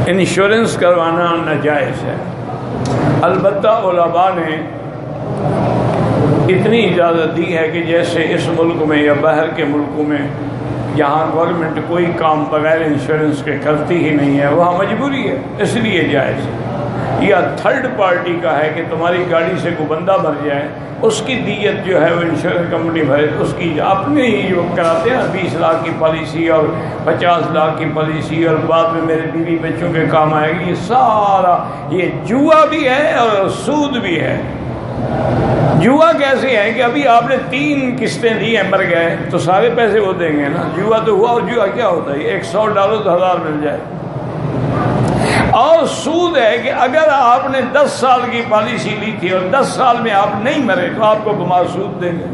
Insurance کروانا ناجائز ہے، البتہ علماء نے اتنی اجازت دی ہے کہ جیسے اس ملک میں یا باہر کے ملکوں میں جہاں گورنمنٹ کوئی کام بغیر انشورنس کے کرتی ہی نہیں ہے، وہاں مجبوری ہے اس لیے جائز ہے۔ یا تھرڈ پارٹی کا ہے کہ تمہاری گاڑی سے کوئی بندہ مر جائے، اس کی دیت جو ہے وہ انشورنس کمپنی بھرے، اس کی اپنے ہی جو کراتے ہیں 20 لاکھ کی پالیسی اور 50 لاکھ کی پالیسی، اور بعد میں میرے بیوی بچوں کے کام آئے گی، یہ سارا یہ جوا بھی ہے اور سود بھی ہے۔ جوا کیسے ہے کہ ابھی آپ نے 3 قسطیں دی ہیں، مر گئے تو سارے پیسے وہ دیں گے نا۔ جوا تو ہوا، اور جوا کیا ہوتا ہے؟ $100 تو 1000 مل جائے۔ اور سود ہے کہ اگر آپ نے 10 سال کی پالیسی لی تھی اور 10 سال میں آپ نہیں مرے تو آپ کو گما سود دیں گے،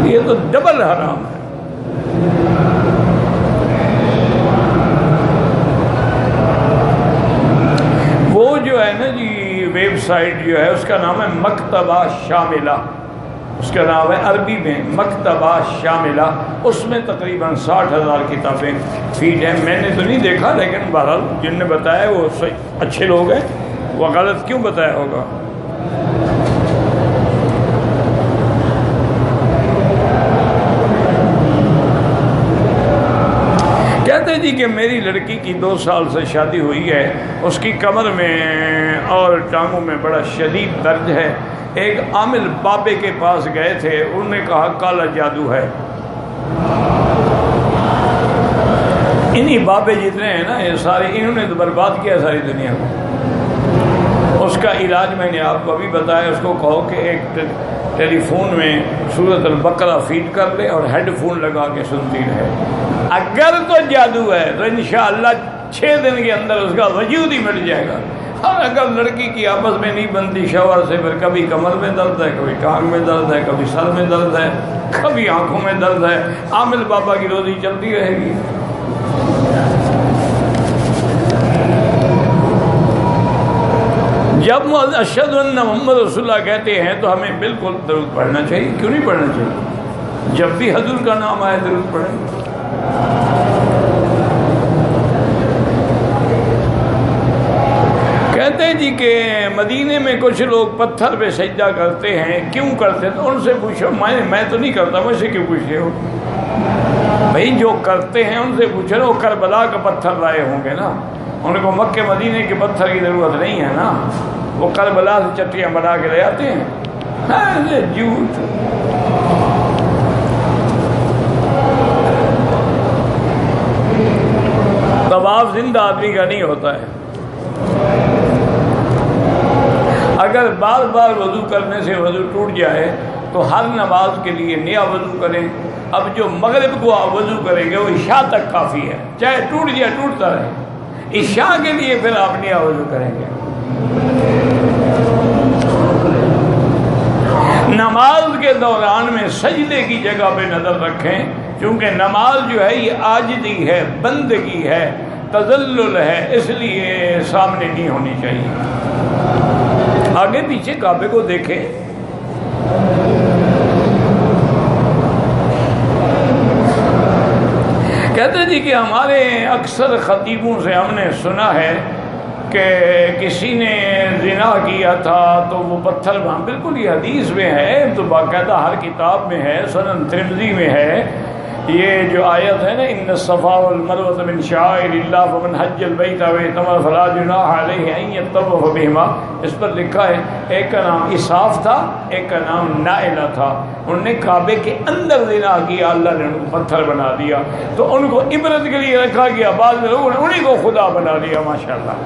یہ تو ڈبل حرام ہے۔ وہ جو ہے نا جی ویب سائٹ جو ہے اس کا نام ہے مکتبہ شاملہ، اس کا نام ہے عربی میں مکتبہ شاملہ، اس میں تقریباً 60,000 کتابیں فیڈ ہیں۔ میں نے تو نہیں دیکھا، لیکن بہرحال جن نے بتایا وہ اچھے لوگ ہیں، وہ غلط کیوں بتایا ہوگا۔ کہتے جی کہ میری لڑکی کی 2 سال سے شادی ہوئی ہے، اس کی کمر میں اور ٹانگوں میں بڑا شدید درد ہے۔ ایک عامل بابے کے پاس گئے تھے، انہوں نے کہا کالا جادو ہے۔ انہی بابے جتنے ہیں نا یہ سارے، انہوں نے تو برباد کیا ساری دنیا کو۔ اس کا علاج میں نے آپ کو ابھی بتایا، اس کو کہو کہ ایک ٹیلی فون میں سورۃ البقرہ فیڈ کر لے اور ہیڈ فون لگا کے سنتی رہے۔ اگر تو جادو ہے تو انشاءاللہ 6 دن کے اندر اس کا وجود ہی مٹ جائے گا۔ اور اگر لڑکی کی آپس میں نہیں بنتی شوہر سے، پھر کبھی کمر میں درد ہے، کبھی ٹانگ میں درد ہے، کبھی سر میں درد ہے، کبھی آنکھوں میں درد ہے، عامل بابا کی روزی چلتی رہے گی۔ جب اشہد ان محمد رسول اللہ کہتے ہیں تو ہمیں بالکل درود پڑھنا چاہیے، کیوں نہیں پڑھنا چاہیے؟ جب بھی حضور کا نام آئے درود پڑھیں۔ کہتے ہیں جی کہ مدینے میں کچھ لوگ پتھر پہ سجدہ کرتے ہیں، کیوں کرتے ہیں؟ تو ان سے پوچھو، میں تو نہیں کرتا، مجھ سے کیوں پوچھتے ہو؟ بھائی جو کرتے ہیں ان سے پوچھو نا، وہ کربلا کا پتھر لائے ہوں گے نا، ان کو مکے مدینے کے پتھر کی ضرورت نہیں ہے نا، وہ کربلا سے چٹیاں بنا کے لے آتے ہیں۔ ہاں جھوٹ۔ طواف زندہ آدمی کا نہیں ہوتا ہے۔ اگر بار بار وضو کرنے سے وضو ٹوٹ جائے تو ہر نماز کے لیے نیا وضو کریں۔ اب جو مغرب کو آپ وضو کریں گے وہ عشاء تک کافی ہے، چاہے ٹوٹ جائے ٹوٹتا رہے، عشاء کے لیے پھر آپ نیا وضو کریں گے۔ نماز کے دوران میں سجدے کی جگہ پہ نظر رکھیں، کیونکہ نماز جو ہے یہ عاجزی ہے، بندگی ہے، تذلل ہے، اس لیے سامنے نہیں ہونی چاہیے۔ آگے پیچھے کعبے کو دیکھیں۔ کہتے جی کہ ہمارے اکثر خطیبوں سے ہم نے سنا ہے کہ کسی نے زنا کیا تھا تو وہ پتھر وہاں، بالکل یہ حدیث میں ہے، تو باقاعدہ ہر کتاب میں ہے، سنن ترمذی میں ہے۔ یہ جو آیت ہے نا ان الصفا والمروۃ من شعائر اللہ فمن حج البیت واعتمر فلا جناح علیہ ان یطوف بہما، اس پر لکھا ہے ایک کا نام اساف تھا، ایک کا نام نائلہ تھا، انہوں نے کعبے کے اندر زنا کیا، اللہ نے ان کو پتھر بنا دیا، تو ان کو عبرت کے لیے رکھا گیا، بعد میں لوگوں نے انہیں کو خدا بنا لیا۔ ماشاءاللہ۔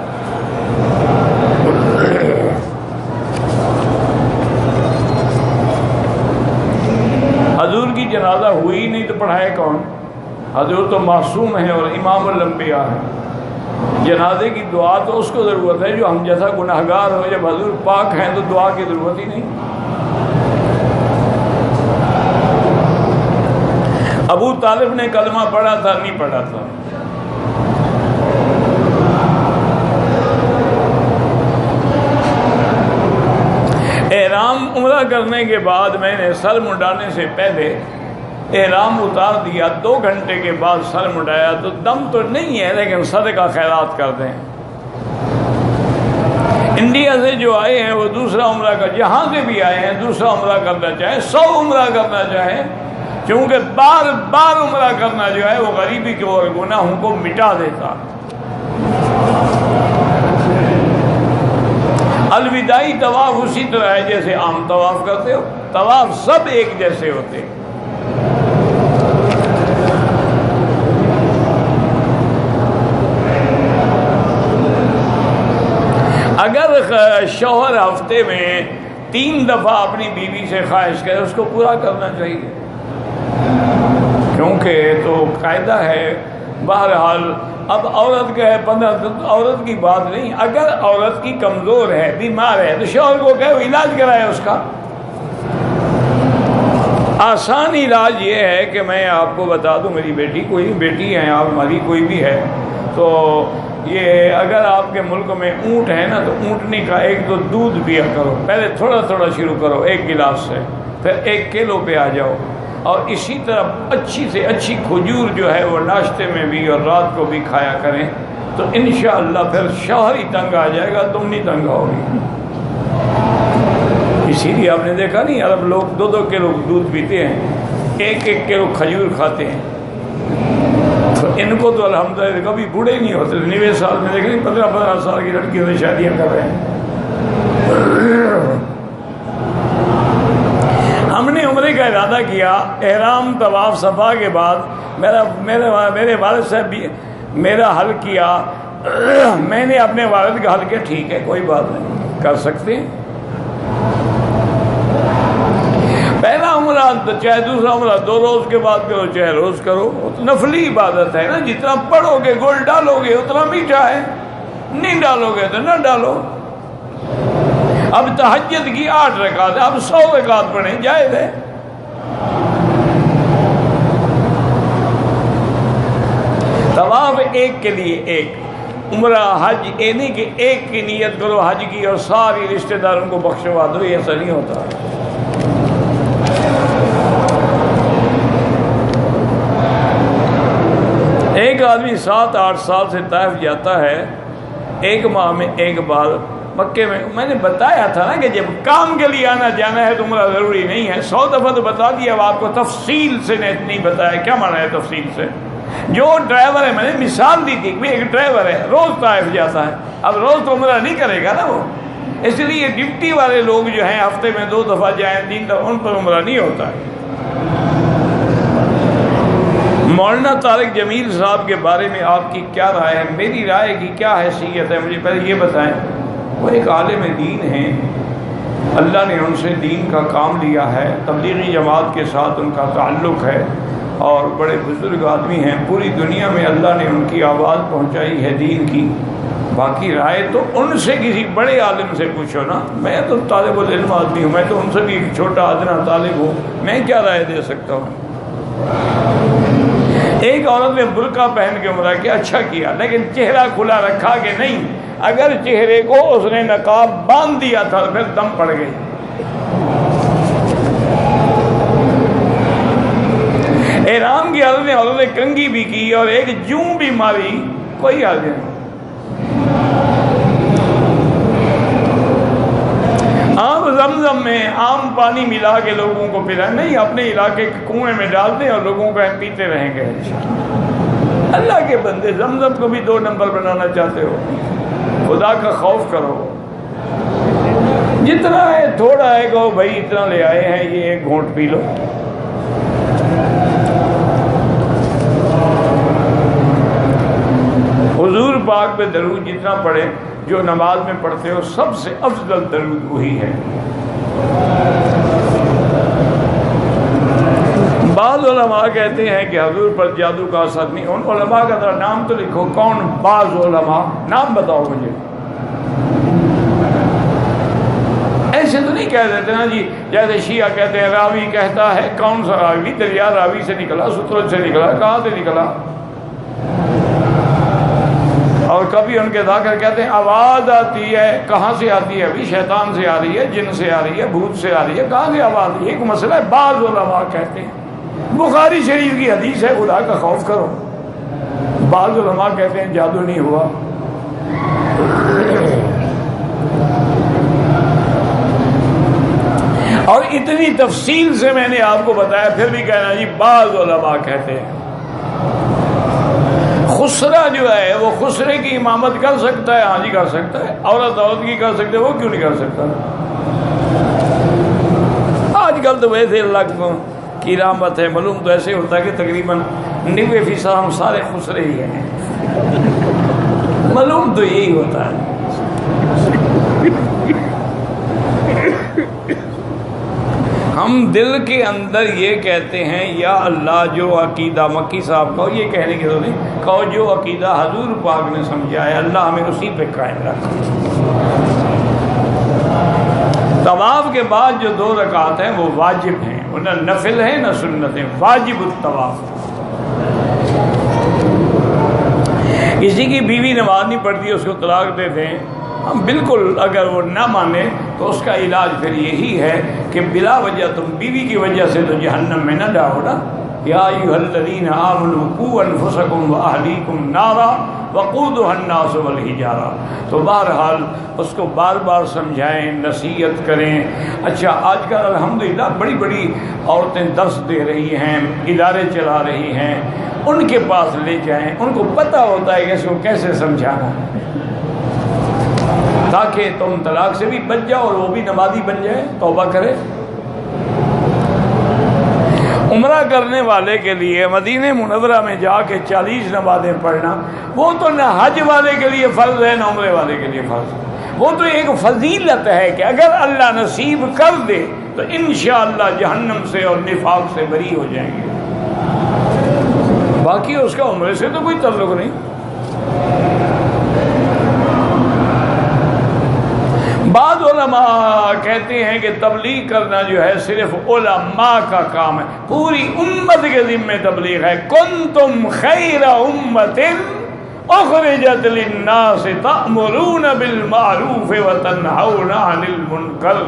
حضور کی جنازہ ہوئی نہیں تو پڑھائے کون؟ حضور تو معصوم ہیں اور امام الانبیاء ہیں۔ جنازے کی دعا تو اس کو ضرورت ہے جو ہم جیسا گناہگار ہو، جب حضور پاک ہیں تو دعا کی ضرورت ہی نہیں۔ ابو طالب نے کلمہ پڑھا تھا نہیں پڑھا تھا؟ احرام عمرہ کرنے کے بعد میں نے سر منڈانے سے پہلے احرام اتار دیا، 2 گھنٹے کے بعد سر مڈایا تو دم تو نہیں ہے لیکن صدقہ خیرات کر دیں۔ انڈیا سے جو آئے ہیں وہ دوسرا عمرہ کا، جہاں سے بھی آئے ہیں دوسرا عمرہ کرنا چاہیں، 100 عمرہ کرنا چاہیں، کیونکہ بار بار عمرہ کرنا جو ہے وہ غریبی کے اور گناہوں کو مٹا دیتا۔ الوداعی طواف اسی طرح ہے جیسے عام طواف کرتے ہو، طواف سب ایک جیسے ہوتے ہیں۔ اگر شوہر ہفتے میں 3 دفعہ اپنی بیوی سے خواہش کرے اس کو پورا کرنا چاہیے، کیونکہ تو قاعدہ ہے۔ بہرحال اب عورت کا ہے 15 عورت کی بات نہیں، اگر عورت کی کمزور ہے، بیمار ہے تو شوہر کو کہے وہ علاج کرائے اس کا۔ آسان علاج یہ ہے کہ میں آپ کو بتا دوں، میری بیٹی کوئی بیٹی ہے آپ ہماری کوئی بھی ہے تو یہ اگر آپ کے ملک میں اونٹ ہے نا تو اونٹنی کا 1-2 دودھ پیا کرو، پہلے تھوڑا تھوڑا شروع کرو 1 گلاس سے، پھر 1 کلو پہ آ جاؤ، اور اسی طرح اچھی سے اچھی کھجور جو ہے وہ ناشتے میں بھی اور رات کو بھی کھایا کریں، تو انشاءاللہ پھر شوہر ہی تنگ آ جائے گا، تم نہیں تنگ ہوگی۔ اسی لیے آپ نے دیکھا نہیں عرب لوگ 2-2 کلو دودھ پیتے ہیں، 1-1 کلو کھجور کھاتے ہیں، تو ان کو تو الحمدللہ کبھی بوڑھے ہی نہیں ہوتے۔ 90 سال میں دیکھ لیں 15 سال کی لڑکیوں سے شادیاں کر رہے ہیں۔ ہم نے عمرے کا ارادہ کیا، احرام طواف صفا کے بعد میرے والد صاحب بھی میرا حل کیا، میں نے اپنے والد کا حل کیا، ٹھیک ہے کوئی بات نہیں کر سکتے ہیں۔ پہلا عمرہ چاہے دوسرا عمرہ 2 روز کے بعد کرو چاہے روز کرو، نفلی عبادت ہے نا، جتنا پڑھو گے گول ڈالو گے اتنا میٹھا ہے، نہیں ڈالو گے تو نہ ڈالو۔ اب تہجد کی 8 رکعت، اب 100 رکعت پڑھیں جائز ہے۔ طواف ایک کے لیے ایک، عمرہ حج یہ نہیں کہ ایک کی نیت کرو حج کی اور ساری رشتہ داروں کو بخشوا دو، یہ ایسا نہیں ہوتا۔ ایک آدمی 7-8 سال سے طائف جاتا ہے، 1 ماہ میں 1 بار مکے میں نے بتایا تھا نا کہ جب کام کے لیے آنا جانا ہے تو عمرہ ضروری نہیں ہے، 100 دفعہ تو بتا دیا، اب آپ کو تفصیل سے نہیں بتایا کیا معنی ہے تفصیل سے۔ جو ڈرائیور ہے میں نے مثال دی تھی کہ ایک ڈرائیور ہے روز طائف جاتا ہے، اب روز تو عمرہ نہیں کرے گا نا وہ، اس لیے ڈیوٹی والے لوگ جو ہیں ہفتے میں 2 دفعہ جائیں 3 دفعہ، ان پر عمرہ نہیں ہوتا ہے۔ مولانا طارق جمیل صاحب کے بارے میں آپ کی کیا رائے ہے؟ میری رائے کی کیا حیثیت ہے مجھے پہلے یہ بتائیں۔ وہ ایک عالم دین ہیں، اللہ نے ان سے دین کا کام لیا ہے، تبلیغی جماعت کے ساتھ ان کا تعلق ہے اور بڑے بزرگ آدمی ہیں، پوری دنیا میں اللہ نے ان کی آواز پہنچائی ہے دین کی۔ باقی رائے تو ان سے کسی بڑے عالم سے پوچھو نا، میں تو طالب العلم آدمی ہوں، میں تو ان سے بھی ایک چھوٹا ادنا طالب ہوں، میں کیا رائے دے سکتا ہوں۔ ایک عورت نے برقع پہن کے عمرہ کیا، اچھا کیا، لیکن چہرہ کھلا رکھا کہ نہیں، اگر چہرے کو اس نے نقاب باندھ دیا تھا پھر دم پڑ گئی۔ احرام کی حالت میں عورت نے کنگھی بھی کی اور ایک جوں بھی ماری، کوئی حاضر نہیں۔ عام زمزم میں عام پانی ملا کے لوگوں کو پلا نہیں، اپنے علاقے کے کنویں میں ڈال دیں اور لوگوں کو پیتے رہیں گے۔ اللہ کے بندے زمزم کو بھی 2 نمبر بنانا چاہتے ہو، خدا کا خوف کرو، جتنا ہے تھوڑا ہے کہو بھائی اتنا لے آئے ہیں یہ 1 گھونٹ پی لو۔ حضور پاک پہ درود جتنا پڑھے جو نماز میں پڑھتے ہو سب سے افضل درود وہی ہے۔ بعض علماء کہتے ہیں کہ حضور پر جادو کا اثر نہیں، ان علماء کا ذرا نام تو لکھو، کون بعض علماء، نام بتاؤ مجھے۔ ایسے تو نہیں کہہ دیتے نا جی، جیسے شیعہ کہتے ہیں راوی کہتا ہے، کون سا راوی؟ دریا راوی سے نکلا، سترج سے نکلا، کہاں سے نکلا؟ اور کبھی ان کے ذاکر کہتے ہیں آواز آتی ہے، کہاں سے آتی ہے؟ ابھی شیطان سے آ رہی ہے، جن سے آ رہی ہے، بھوت سے آ رہی ہے، کہاں سے آواز؟ ایک مسئلہ ہے، بعض علماء کہتے ہیں بخاری شریف کی حدیث ہے خدا کا خوف کرو. بعض علماء کہتے ہیں جادو نہیں ہوا. اور اتنی تفصیل سے میں نے آپ کو بتایا پھر بھی کہنا جی بعض علماء کہتے ہیں. خسرہ جو ہے وہ خسرے کی امامت کر سکتا ہے. ہاں جی کر سکتا ہے. عورت کی کر سکتے, وہ کیوں نہیں کر سکتا؟ آج کل تو ویسے اللہ کی رحمت ہے, معلوم تو ایسے ہوتا ہے کہ تقریباً 90% ہم سارے خسرے ہی ہیں. معلوم تو یہی ہوتا ہے. ہم دل کے اندر یہ کہتے ہیں یا اللہ جو عقیدہ مکی صاحب کا یہ کہنے کی ضرورت نہیں, کہو جو عقیدہ حضور پاک نے سمجھا ہے اللہ ہمیں اسی پہ قائم رکھا. طواف کے بعد جو 2 رکعت ہیں وہ واجب ہیں, وہ نہ نفل ہیں نہ سنت ہیں. واجب الطواف. کسی کی بیوی نماز نہیں پڑھتی اس کو طلاق دیتے ہیں, ہم بالکل اگر وہ نہ مانے تو اس کا علاج پھر یہی ہے کہ بلا وجہ تم بیوی کی وجہ سے تو جہنم میں نہ جاؤ نا. یا ایھا الذین آمنوا قوا انفسکم واہلیکم نارا وقودھا الناس والحجارہ. تو بہرحال اس کو بار بار سمجھائیں, نصیحت کریں. اچھا آج کل الحمدللہ بڑی بڑی عورتیں درس دے رہی ہیں, ادارے چلا رہی ہیں, ان کے پاس لے جائیں. ان کو پتہ ہوتا ہے کہ اس کو کیسے سمجھانا ہے تاکہ تم طلاق سے بھی بچ جاؤ اور وہ بھی نمازی بن جائے, توبہ کرے. عمرہ کرنے والے کے لیے مدینہ منورہ میں جا کے 40 نمازیں پڑھنا وہ تو نہ حج والے کے لیے فرض ہے نہ عمرے والے کے لیے فرض ہے. وہ تو ایک فضیلت ہے کہ اگر اللہ نصیب کر دے تو انشاءاللہ جہنم سے اور نفاق سے بری ہو جائیں گے. باقی اس کا عمرے سے تو کوئی تعلق نہیں. بعض علماء کہتے ہیں کہ تبلیغ کرنا جو ہے صرف علماء کا کام ہے, پوری امت کے ذمہ تبلیغ ہے. کنتم خیر امت اخرجت للناس تأمرون بالمعروف وتنہون عن المنکر.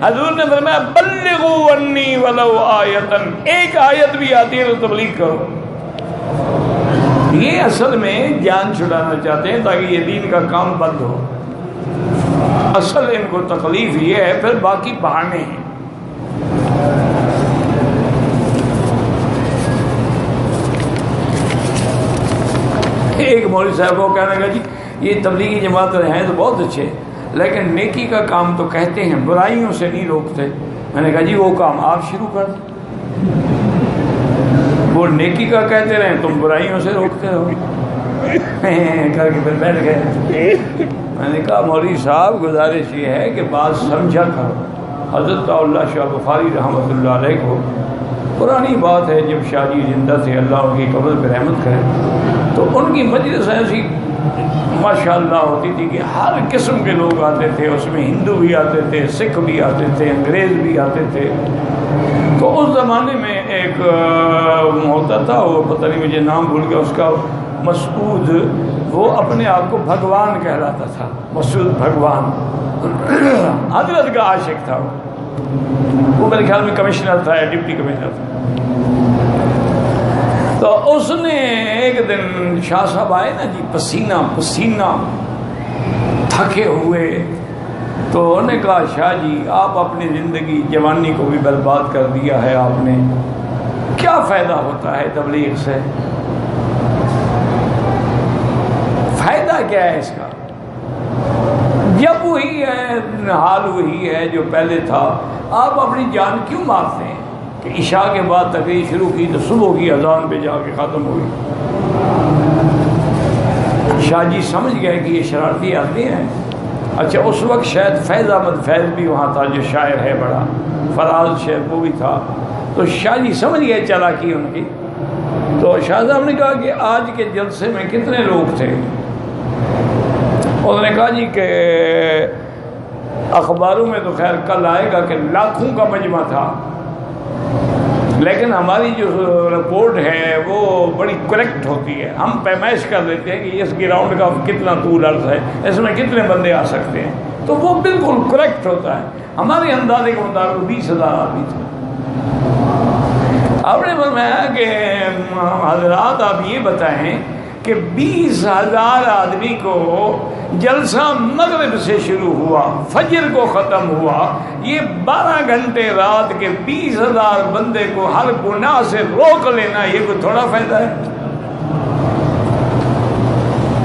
حضور نے فرمایا بلغوا عنی ولو آیۃ, ایک آیت بھی آتی ہے تو تبلیغ کرو. یہ اصل میں جان چھڑانا چاہتے ہیں تاکہ یہ دین کا کام بند ہو. اصل ان کو تکلیف یہ ہے, پھر باقی بہانے ہیں. ایک مولوی صاحب کو کہنے لگا جی یہ تبلیغی جماعت ہیں تو بہت اچھے, لیکن نیکی کا کام تو کہتے ہیں, برائیوں سے نہیں روکتے. میں نے کہا جی وہ کام آپ شروع کر دیں. وہ نیکی کا کہتے رہیں, تم برائیوں سے روکتے رہو. کر کے پھر بیٹھ گئے. میں نے کہا مولوی صاحب گزارش یہ ہے کہ بات سمجھا کرو. حضرت اللہ شاہ بخاری رحمۃ اللہ علیہ کو پرانی بات ہے جب شاہ جی زندہ تھے, اللہ ان کی قبر پہ رحمت کرے, تو ان کی مجلس ایسی ماشاءاللہ ہوتی تھی کہ ہر قسم کے لوگ آتے تھے. اس میں ہندو بھی آتے تھے, سکھ بھی آتے تھے, انگریز بھی آتے تھے. تو اس زمانے میں ایک ہوتا تھا, وہ پتہ نہیں مجھے نام بھول گیا اس کا, مسعود, وہ اپنے آپ کو بھگوان کہلاتا تھا. مسعود بھگوان حضرت کا عاشق تھا. وہ میرے خیال میں کمشنر تھا یا ڈپٹی کمشنر تھا. تو اس نے ایک دن شاہ صاحب آئے نا جی, پسینہ پسینہ تھکے ہوئے, تو انہوں نے کہا شاہ جی آپ اپنی زندگی جوانی کو بھی برباد کر دیا ہے آپ نے, کیا فائدہ ہوتا ہے تبلیغ سے؟ فائدہ کیا ہے اس کا؟ جب وہی ہے, حال وہی ہے جو پہلے تھا. آپ اپنی جان کیوں مارتے ہیں کہ عشاء کے بعد تقریر شروع کی تو صبح کی اذان پہ جا کے ختم ہوئی. شاہ جی سمجھ گئے کہ یہ شرارتی آتے ہیں. اچھا اس وقت شاید فیض احمد فیض بھی وہاں تھا جو شاعر ہے بڑا, فراز شیخ وہ بھی تھا. تو شاہ جی سمجھ گئے چالاکی ان کی. تو شاہ صاحب نے کہا کہ آج کے جلسے میں کتنے لوگ تھے؟ انہوں نے کہا جی کہ اخباروں میں تو خیر کل آئے گا کہ لاکھوں کا مجمع تھا, لیکن ہماری جو رپورٹ ہے وہ بڑی کریکٹ ہوتی ہے. ہم پیمائش کر لیتے ہیں کہ اس گراؤنڈ کا کتنا طول عرض ہے, اس میں کتنے بندے آ سکتے ہیں, تو وہ بالکل کریکٹ ہوتا ہے. ہمارے اندازے کے مطابق 20,000 آدمی تھے. آپ نے فرمایا کہ حضرات آپ یہ بتائیں کہ 20,000 آدمی کو جلسہ مغرب سے شروع ہوا، فجر کو ختم ہوا، یہ 12 گھنٹے رات کے 20,000 بندے کو ہر گناہ سے روک لینا، یہ کوئی تھوڑا فائدہ ہے؟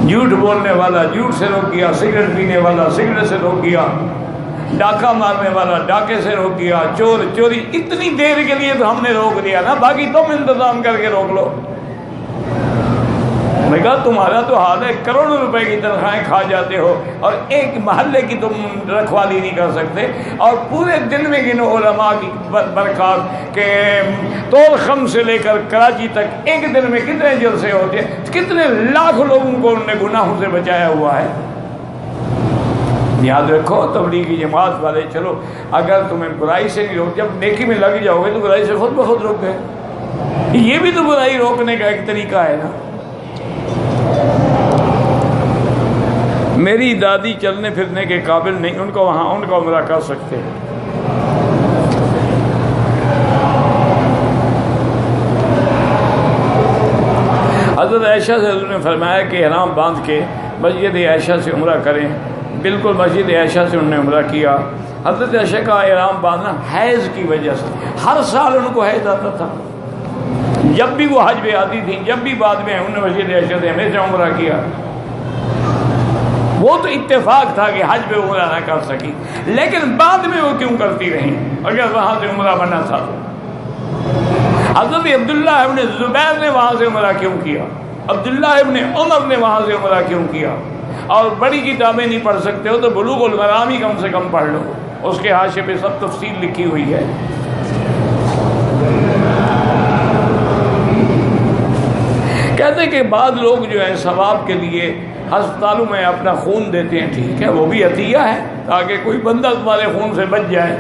جھوٹ بولنے والا جھوٹ سے روک گیا، سگریٹ پینے والا سگریٹ سے روک گیا، ڈاکہ مارنے والا ڈاکے سے روک گیا، چور چوری، اتنی دیر کے لیے تو ہم نے روک دیا نا، باقی تم انتظام کر کے روک لو۔ میں کہا تمہارا تو حال ہے، کروڑوں روپے کی تنخواہیں کھا جاتے ہو اور ایک محلے کی تم رکھوالی نہیں کر سکتے، اور پورے دن میں گنو علماء کی برکات کہ طول خم سے لے کر کراچی تک ایک دن میں کتنے جلسے ہوتے ہیں، کتنے لاکھ لوگوں کو انہوں نے گناہوں سے بچایا ہوا ہے۔ یاد رکھو تبلیغی جماعت والے، چلو اگر تمہیں برائی سے نہیں روک، جب نیکی میں لگ جاؤ گے تو برائی سے خود بخود روک گئے، یہ بھی تو برائی روکنے کا ایک طریقہ ہے نا۔ میری دادی چلنے پھرنے کے قابل نہیں، ان کو وہاں ان کا عمرہ کر سکتے ہیں۔ حضرت عائشہ سے حضور نے فرمایا کہ احرام باندھ کے مسجد عائشہ سے عمرہ کریں، بالکل مسجد عائشہ سے انہوں نے عمرہ کیا۔ حضرت عائشہ کا احرام باندھنا حیض کی وجہ سے، ہر سال ان کو حیض آتا تھا، جب بھی وہ حج پہ آتی تھی، جب بھی بعد میں انہوں نے مسجد عائشہ سے ہمیشہ عمرہ کیا۔ وہ تو اتفاق تھا کہ حج پہ عمرہ نہ کر سکی، لیکن بعد میں وہ کیوں کرتی رہیں اگر وہاں سے عمرہ بنا تھا تو؟ حضرت عبداللہ ابن زبیر نے وہاں سے عمرہ کیوں کیا؟ عبداللہ ابن عمر نے وہاں سے عمرہ کیوں کیا؟ اور بڑی کتابیں نہیں پڑھ سکتے ہو تو بلوغ المرام ہی کم سے کم پڑھ لو، اس کے حاشیے پہ سب تفصیل لکھی ہوئی ہے۔ کہتے ہیں کہ بعض لوگ جو ہیں ثواب کے لیے ہسپتالوں میں اپنا خون دیتے ہیں، ٹھیک ہے، وہ بھی عطیہ ہے تاکہ کوئی بندہ تمہارے خون سے بچ جائے۔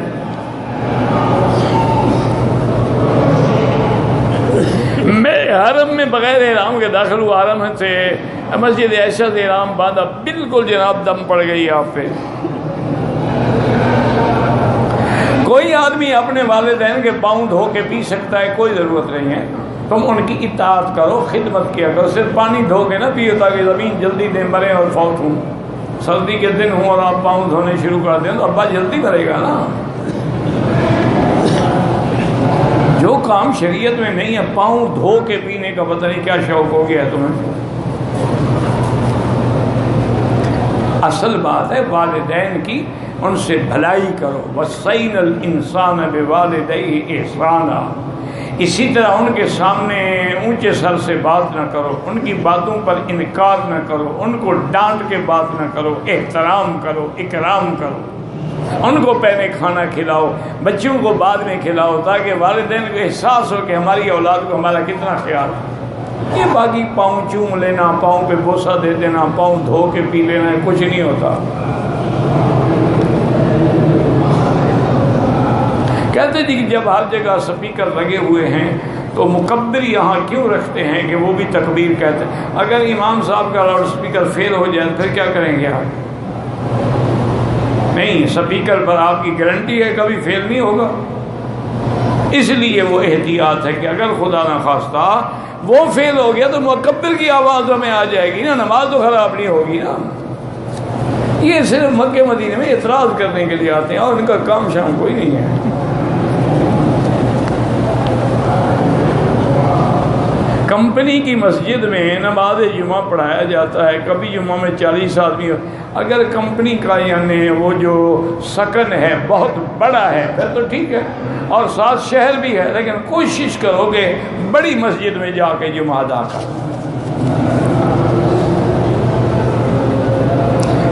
میں حرم میں بغیر احرام کے داخل ہوا، حرم سے مسجد عائشہ سے احرام باندھا، بالکل جناب دم پڑ گئی آپ پہ۔ کوئی آدمی اپنے والدین کے پاؤں دھو کے پی سکتا ہے، کوئی ضرورت نہیں ہے، تم ان کی اطاعت کرو، خدمت کیا کرو، صرف پانی دھو کے نہ پیو تاکہ زمین جلدی دے مرے اور فوت ہوں۔ سردی کے دن ہوں اور آپ پاؤں دھونے شروع کر دیں تو ابا جلدی کرے گا نا۔ جو کام شریعت میں نہیں ہے، پاؤں دھو کے پینے کا پتہ نہیں کیا شوق ہو گیا ہے تمہیں۔ اصل بات ہے والدین کی، ان سے بھلائی کرو، وَصَّيْنَ الْإِنسَانَ بِوَالِدَيْهِ إِحْسَانًا، اسی طرح ان کے سامنے اونچے سر سے بات نہ کرو، ان کی باتوں پر انکار نہ کرو، ان کو ڈانٹ کے بات نہ کرو، احترام کرو، اکرام کرو، ان کو پہلے کھانا کھلاؤ، بچوں کو بعد میں کھلاؤ، تاکہ والدین کو احساس ہو کہ ہماری اولاد کو ہمارا کتنا خیال ہے۔ یہ باقی پاؤں چوم لینا، پاؤں پہ بوسہ دے دینا، پاؤں دھو کے پی لینا، کچھ نہیں ہوتا۔ کہتے جی کہ جب ہر جگہ سپیکر لگے ہوئے ہیں تو مکبر یہاں کیوں رکھتے ہیں کہ وہ بھی تکبیر کہتے ہیں؟ اگر امام صاحب کا لاؤڈ سپیکر فیل ہو جائے پھر کیا کریں گے آپ؟ نہیں، سپیکر پر آپ کی گارنٹی ہے کبھی فیل نہیں ہوگا، اس لیے وہ احتیاط ہے کہ اگر خدا نہ خواستہ وہ فیل ہو گیا تو مکبر کی آواز ہمیں آ جائے گی نا، نماز تو خراب نہیں ہوگی نا۔ یہ صرف مکہ مدینے میں اعتراض کرنے کے لیے آتے ہیں اور ان کا کام شام کوئی نہیں ہے۔ کمپنی کی مسجد میں نماز جمعہ پڑھایا جاتا ہے، کبھی جمعہ میں 40 آدمی، اگر کمپنی کا یعنی وہ جو سکن ہے بہت بڑا ہے پھر تو ٹھیک ہے، اور ساتھ شہر بھی ہے، لیکن کوشش کرو کہ بڑی مسجد میں جا کے جمعہ ادا کرو۔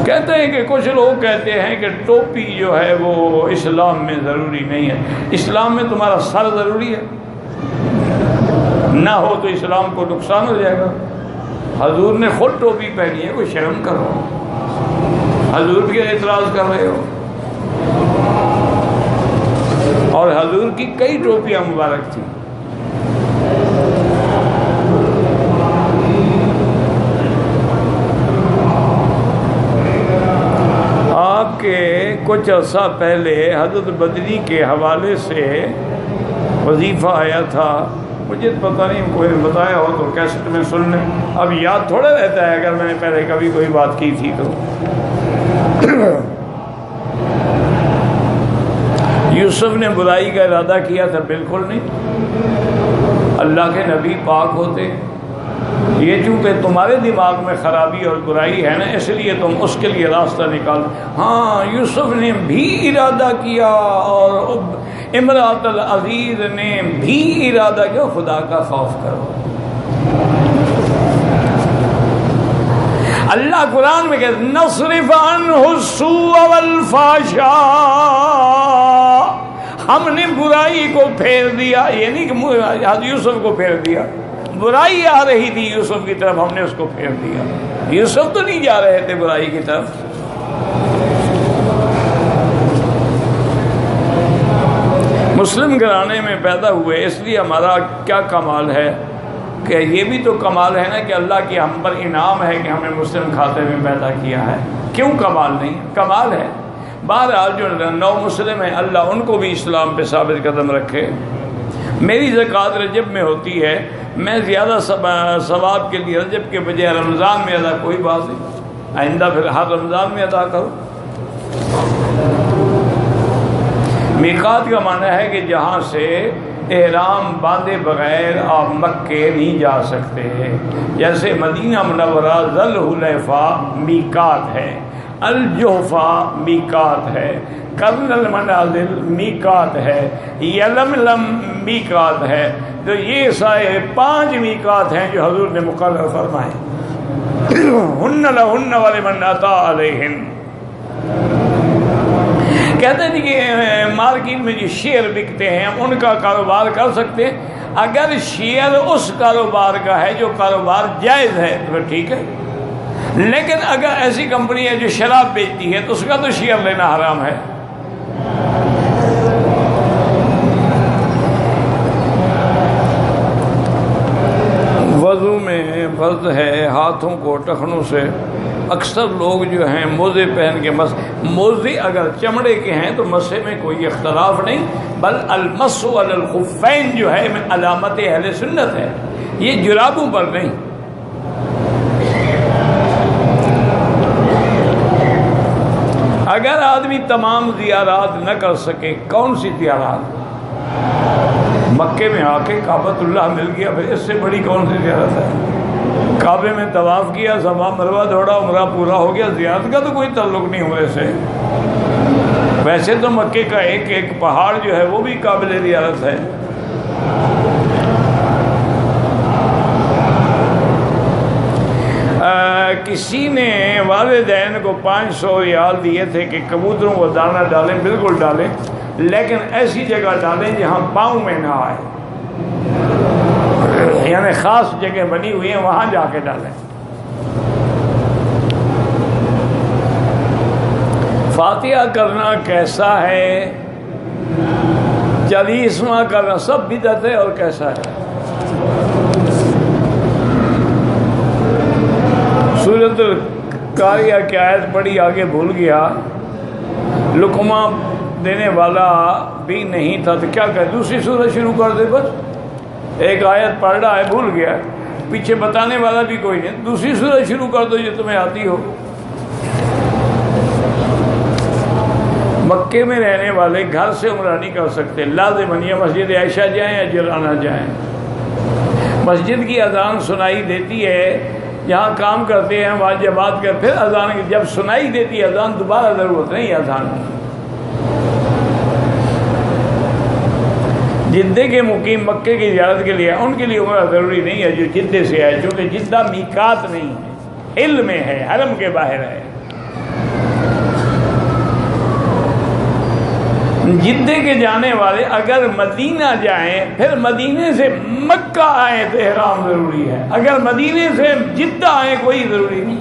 کہتے ہیں کہ کچھ لوگ کہتے ہیں کہ ٹوپی جو ہے وہ اسلام میں ضروری نہیں ہے۔ اسلام میں تمہارا سر ضروری ہے، نہ ہو تو اسلام کو نقصان ہو جائے گا۔ حضور نے خود ٹوپی پہنی ہے، کوئی شرم کرو، حضور بھی اعتراض کر رہے ہو۔ اور حضور کی کئی ٹوپیاں مبارک تھیں۔ آپ کے کچھ عرصہ پہلے حضرت بدری کے حوالے سے وظیفہ آیا تھا مجھے پتہ نہیں، کوئی نے بتایا ہو تو کیسٹ میں سن لیں، اب یاد تھوڑا رہتا ہے اگر میں نے پہلے کبھی کوئی بات کی تھی تو۔ یوسف نے برائی کا ارادہ کیا تھا؟ بالکل نہیں، اللہ کے نبی پاک ہوتے، یہ چونکہ تمہارے دماغ میں خرابی اور برائی ہے نا، اس لیے تم اس کے لیے راستہ نکال۔ ہاں یوسف نے بھی ارادہ کیا اور امرأۃ العزیز نے بھی ارادہ کیا، خدا کا خوف کرو۔ اللہ قرآن میں کہتے نصرف عنہ السوء والفحشاء، ہم نے برائی کو پھیر دیا، یہ نہیں کہ یوسف کو پھیر دیا، برائی آ رہی تھی یوسف کی طرف، ہم نے اس کو پھیر دیا۔ یوسف تو نہیں جا رہے تھے برائی کی طرف۔ مسلم گھرانے میں پیدا ہوئے، اس لیے ہمارا کیا کمال ہے کہ یہ بھی تو کمال ہے نا کہ اللہ کی ہم پر انعام ہے کہ ہمیں مسلم کھاتے میں پیدا کیا ہے۔ کیوں کمال نہیں؟ کمال ہے۔ بہرحال جو نو مسلم ہیں اللہ ان کو بھی اسلام پہ ثابت قدم رکھے۔ میری زکوٰۃ رجب میں ہوتی ہے، میں زیادہ ثواب کے لیے رجب کے بجائے رمضان میں ادا، کوئی بات نہیں، آئندہ پھر ہر رمضان میں ادا کرو۔ میقات کا معنی ہے کہ جہاں سے احرام باندھے بغیر آپ مکے نہیں جا سکتے، جیسے مدینہ منورہ ذل حلیفہ میقات ہے، الجحفہ میقات ہے، قرن المنازل میقات ہے، یلملم میقات ہے۔ تو یہ سارے 5 میقات ہیں جو حضور نے مقرر فرمائے۔ ہن لہن ولمن اتی علیہن۔ کہتے ہیں کہ مارکیٹ میں جو شیئر بکتے ہیں ان کا کاروبار کر سکتے ہیں، اگر شیئر اس کاروبار کا ہے جو کاروبار جائز ہے تو ٹھیک ہے، لیکن اگر ایسی کمپنی ہے جو شراب بیچتی ہے تو اس کا تو شیئر لینا حرام ہے۔ وضو میں فرض ہے ہاتھوں کو ٹخنوں سے، اکثر لوگ جو ہیں موزے پہن کے موزے اگر چمڑے کے ہیں تو مسے میں کوئی اختلاف نہیں، بل المس علی الخفین جو ہے علامت اہل سنت ہے، یہ جرابوں پر نہیں۔ اگر آدمی تمام زیارات نہ کر سکے، کون سی زیارات؟ مکے میں آ کے کعبۃ اللہ مل گیا، پھر اس سے بڑی کون سی زیارت ہے؟ کعبے میں طواف کیا، صفا مروہ دوڑا، عمرہ پورا ہو گیا، زیارت کا تو کوئی تعلق نہیں عمرے سے۔ ویسے تو مکے کا ایک ایک پہاڑ جو ہے وہ بھی قابل زیارت ہے۔ کسی نے والدین کو 500 ریال دیے تھے کہ کبوتروں کو دانہ ڈالیں، بالکل ڈالیں، لیکن ایسی جگہ ڈالیں جہاں پاؤں میں نہ آئے، یعنی خاص جگہ بنی ہوئی ہیں وہاں جا کے ڈالیں۔ فاتحہ کرنا کیسا ہے، 40واں کرنا سب بدعت ہے، اور کیسا ہے؟ سورۃ القاریہ کی آیت پڑھی، آگے بھول گیا، لقمہ دینے والا بھی نہیں تھا تو کیا کہ دوسری سورت شروع کر دے، بس ایک آیت پڑھ رہا ہے بھول گیا، پیچھے بتانے والا بھی کوئی نہیں، دوسری سورت شروع کر دو جو تمہیں آتی ہو۔ مکے میں رہنے والے گھر سے عمرہ نہیں کر سکتے، لازماً یا مسجد عائشہ جائیں یا جلانہ جائیں۔ مسجد کی اذان سنائی دیتی ہے، جہاں کام کرتے ہیں وہاں جب بات کر، پھر اذان جب سنائی دیتی ہے اذان، دوبارہ ضرورت نہیں اذان کی۔ جدے کے مقیم مکے کی زیارت کے لیے ان کے لیے عمرہ ضروری نہیں ہے جو جدے سے ہے، چونکہ جدہ میقات نہیں ہے، علم میں ہے، حرم کے باہر ہے۔ جدے کے جانے والے اگر مدینہ جائیں پھر مدینے سے مکہ آئیں تو احرام ضروری ہے، اگر مدینے سے جدہ آئیں کوئی ضروری نہیں۔